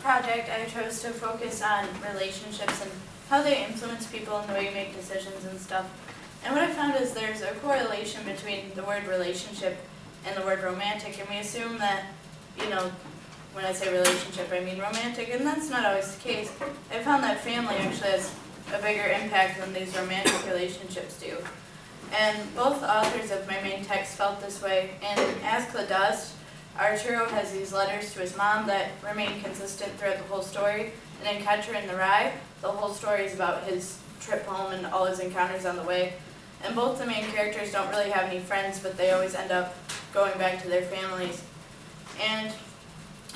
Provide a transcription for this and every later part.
project, I chose to focus on relationships and how they influence people and the way you make decisions and stuff. And what I found is there's a correlation between the word relationship and the word romantic, and we assume that, when I say relationship, I mean romantic, and that's not always the case. I found that family actually has a bigger impact than these romantic relationships do. And both authors of my main text felt this way. In Ask the Dust, Arturo has these letters to his mom that remain consistent throughout the whole story. And in Catcher in the Rye, the whole story is about his trip home and all his encounters on the way. And both the main characters don't really have any friends, but they always end up going back to their families. And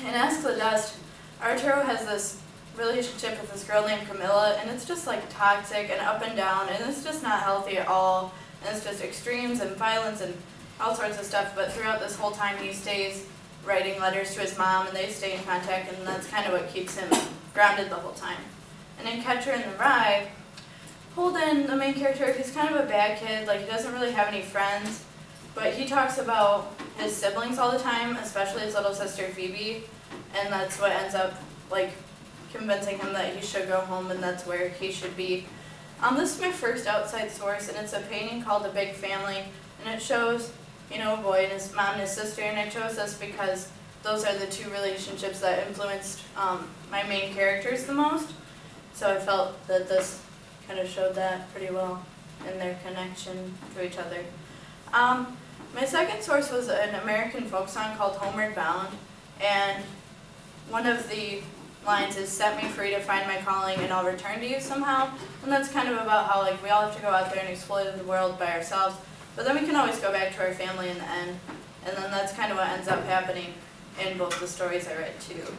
in Ask the Dust, Arturo has this relationship with this girl named Camilla, and it's just like toxic and up and down, and it's just not healthy at all. And it's just extremes and violence and all sorts of stuff, but throughout this whole time he stays writing letters to his mom, and they stay in contact, and that's kind of what keeps him grounded the whole time. And in Catcher in the Rye, Holden, the main character, he's kind of a bad kid, like he doesn't really have any friends, but he talks about his siblings all the time, especially his little sister Phoebe, and that's what ends up like convincing him that he should go home and that's where he should be. This is my first outside source, and it's a painting called The Big Family, and it shows, a boy and his mom and his sister, and I chose this because those are the two relationships that influenced my main characters the most, so I felt that this kind of showed that pretty well in their connection to each other. My second source was an American folk song called Homeward Bound, and one of the lines is, "Set me free to find my calling and I'll return to you somehow," and that's kind of about how we all have to go out there and explore the world by ourselves, but then we can always go back to our family in the end, and then that's kind of what ends up happening in both the stories I read too.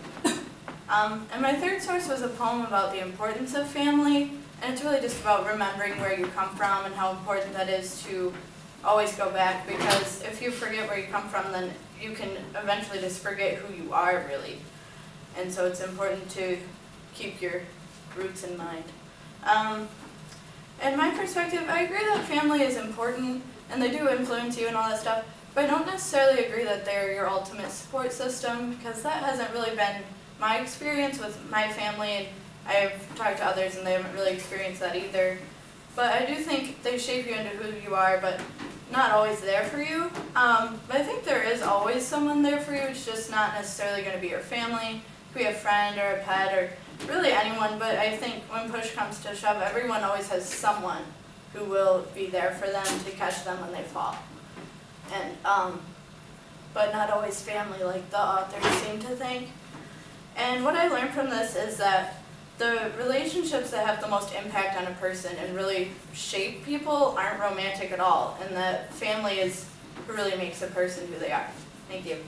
And my third source was a poem about the importance of family, and it's really just about remembering where you come from and how important that is to always go back, because if you forget where you come from, then you can eventually just forget who you are really. And so it's important to keep your roots in mind. In my perspective, I agree that family is important and they do influence you and all that stuff, but I don't necessarily agree that they're your ultimate support system, because that hasn't really been my experience with my family, and I've talked to others and they haven't really experienced that either. But I do think they shape you into who you are, but not always there for you. But I think there is always someone there for you. It's just not necessarily going to be your family. It could be a friend or a pet or really anyone, but I think when push comes to shove, everyone always has someone who will be there for them to catch them when they fall. And but not always family like the authors seem to think. And what I learned from this is that the relationships that have the most impact on a person and really shape people aren't romantic at all, and that family is who really makes a person who they are. Thank you.